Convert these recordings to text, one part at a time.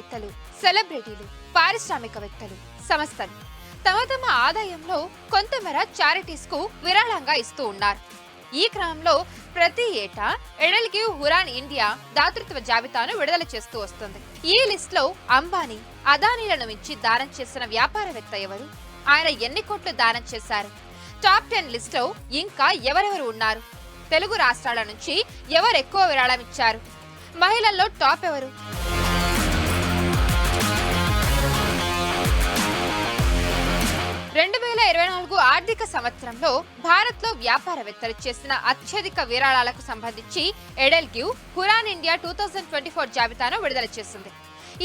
వ్యాపారవేత్తలు, సెలబ్రిటీలు, పారిశ్రామికవేత్తలు, సంస్థలు తమ ఆదాయంలో కొంతమేర చారిటీస్ కు విరాళంగా ఇస్తూ ఉన్నారు. ఈ క్రమంలో ప్రతి ఏటా ఎడెల్గివ్ హురాన్ ఇండియా దాతృత్వ జాబితాను విడుదల చేస్తూ వస్తుంది. ఈ లిస్ట్ లో అంబానీ, అదానీలను మించి దానం చేసిన వ్యాపారవేత్త ఎవరు? ఆయన ఎన్ని కోట్లు దానం చేశారు? టాప్ 10 లిస్ట్ లో ఇంకా ఎవరెవరు ఉన్నారు? తెలుగు రాష్ట్రాల నుంచి ఎవరు ఎక్కువ విరాళం ఇచ్చారు? మహిళల్లో టాప్ ఎవరు? 2024 ఆర్థిక సంవత్సరంలో భారత్ లో వ్యాపారవేత్తలు చేసిన అత్యధిక విరాళాలకు సంబంధించి ఎడెల్గివ్ హురాన్ ఇండియా 2024 జాబితాను విడుదల చేసింది.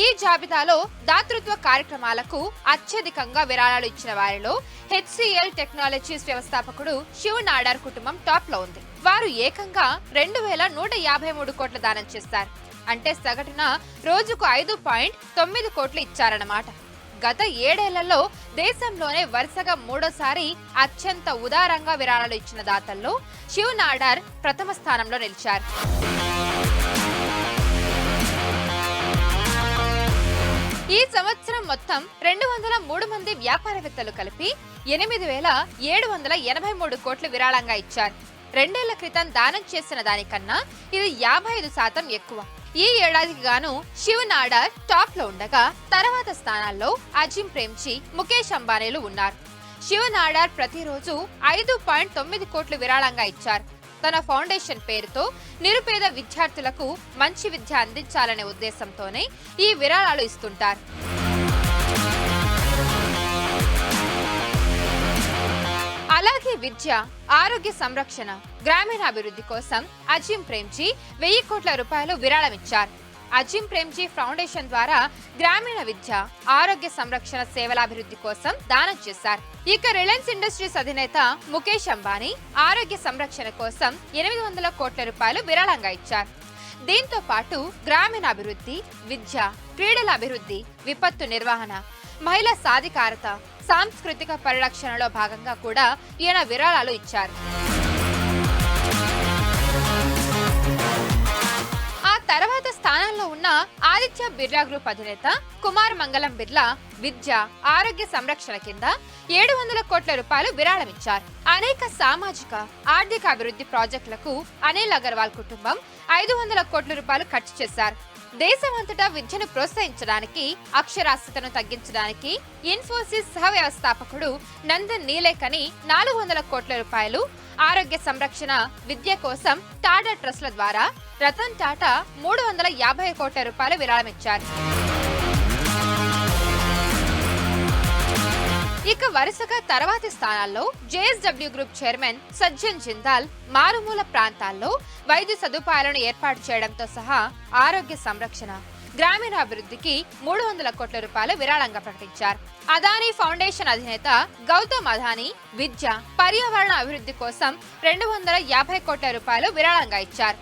ఈ జాబితాలో దాతృత్వ కార్యక్రమాలకు అత్యధికంగా విరాళాలు ఇచ్చిన వారిలో HCL టెక్నాలజీస్ వ్యవస్థాపకుడు శివ్ నాడార్ కుటుంబం టాప్ లో ఉంది. వారు ఏకంగా 2153 కోట్ల దానం చేశారు. అంటే సగటున రోజుకు 5.9 కోట్లు ఇచ్చారన్నమాట. గత 7 ఏళ్లలో దేశంలోనే వరుసగా మూడోసారి అత్యంత ఉదారంగా విరాళాలు ఇచ్చిన దాతల్లో శివ్ నాడార్ ప్రథమ స్థానంలో నిలిచారు. ఈ సంవత్సరం మొత్తం 203 మంది వ్యాపారవేత్తలు కలిపి 8783 కోట్లు విరాళంగా ఇచ్చారు. 2 ఏళ్ల క్రితం దానం చేసిన దానికన్నా ఇది 55% ఎక్కువ. ఈ ఏడాదికి గాను శివ్ నాడార్ టాప్ లో ఉండగా తర్వాత స్థానాల్లో అజిమ్ ప్రేమ్జీ, ముఖేష్ అంబానీలు ఉన్నారు. శివ్ నాడార్ ప్రతిరోజు 5.9 కోట్లు విరాళంగా ఇచ్చారు. తన ఫౌండేషన్ పేరుతో నిరుపేద విద్యార్థులకు మంచి విద్య అందించాలనే ఉద్దేశంతోనే ఈ విరాళాలు ఇస్తుంటారు. అలాగే విద్య, ఆరోగ్య సంరక్షణ, గ్రామీణాభివృద్ధి కోసం అజిమ్ ప్రేమ్జీ 1000 కోట్ల రూపాయలు విరాళమిచ్చారు. అజిమ్ ప్రేమ్జీ ఫౌండేషన్ ద్వారా గ్రామీణ విద్య, ఆరోగ్య సంరక్షణ సేవల అభివృద్ధి కోసం దానం చేశారు. ఇక రిలయన్స్ ఇండస్ట్రీస్ అధినేత ముఖేష్ అంబానీ ఆరోగ్య సంరక్షణ కోసం 800 కోట్ల రూపాయలు విరాళంగా ఇచ్చారు. దీంతో పాటు గ్రామీణాభివృద్ధి, విద్య, క్రీడల అభివృద్ధి, విపత్తు నిర్వహణ, మహిళా సాధికారత, సాంస్కృతిక పరిరక్షణలో భాగంగా కూడా ఈయన విరాళాలు ఇచ్చారు. ఆ తర్వాత స్థానంలో ఉన్న ఆదిత్య బిర్లా గ్రూప్ అధినేత కుమార్ మంగళం బిర్లా విద్య, ఆరోగ్య సంరక్షణ కింద 700 కోట్ల రూపాయలు విరాళమిచ్చారు. అనేక సామాజిక, ఆర్థిక అభివృద్ధి ప్రాజెక్టులకు అనిల్ అగర్వాల్ కుటుంబం 500 కోట్ల రూపాయలు ఖర్చు చేశారు. దేశమంతటా విద్యను ప్రోత్సహించడానికి, అక్షరాస్యతను తగ్గించడానికి ఇన్ఫోసిస్ సహ వ్యవస్థాపకుడు నందన్ నీలేకని 400 కోట్ల రూపాయలు, ఆరోగ్య సంరక్షణ, విద్య కోసం టాటా ట్రస్ట్ల ద్వారా రతన్ టాటా 350 కోట్ల రూపాయలు విరాళమిచ్చారు. ఇక వరుసగా తర్వాతి స్థానాల్లో JSW group chairman Sajjan Jindal మారుమూల ప్రాంతాల్లో వైద్య సదుపాయాలను ఏర్పాటు చేయడంతో సహా ఆరోగ్య సంరక్షణ, గ్రామీణాభివృద్ధికి 300 కోట్ల రూపాయలు విరాళంగా ప్రకటించారు. అదానీ ఫౌండేషన్ అధినేత గౌతమ్ అదానీ విద్య, పర్యావరణ అభివృద్ధి కోసం 250 కోట్ల రూపాయలు విరాళంగా ఇచ్చారు.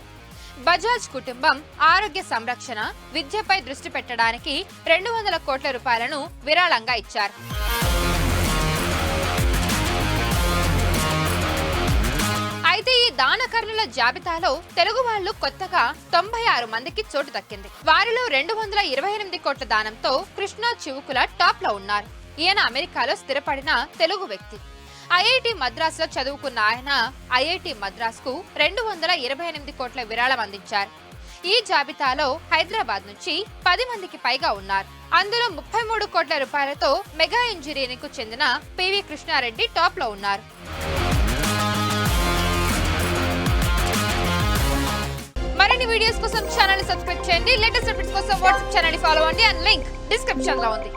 బజాజ్ కుటుంబం ఆరోగ్య సంరక్షణ, విద్యపై దృష్టి పెట్టడానికి 200 కోట్ల రూపాయలను విరాళంగా ఇచ్చారు. అయితే ఈ దానకర్ణుల జాబితాలో తెలుగు వాళ్లు కొత్తగా 96 మందికి చోటు దక్కింది. వారిలో 228 కోట్ల దానంతో కృష్ణా చివుకుల టాప్ లో ఉన్నారు. ఈయన అమెరికాలో స్థిరపడిన తెలుగు వ్యక్తి. IIT మద్రాసులో చదువుకున్న ఆయన IIT మద్రాసుకు 228 కోట్ల విరాళం అందించారు. ఈ జాబితాలో హైదరాబాద్ నుంచి 10 మందికి పైగా ఉన్నారు. అందులో 33 కోట్ల రూపాయలతో మెగా ఇంజనీరింగ్ కు చెందిన PV కృష్ణారెడ్డి టాప్ లో ఉన్నారు. మరిన్ని వీడియోస్ కోసం ఛానల్ ని సబ్స్క్రైబ్ చేయండి. లేటెస్ట్ అప్డేట్స్ కోసం వాట్సాప్ ఛానల్ ని ఫాలో అవ్వండి. అండ్ లింక్ డిస్క్రిప్షన్ లో ఉంది.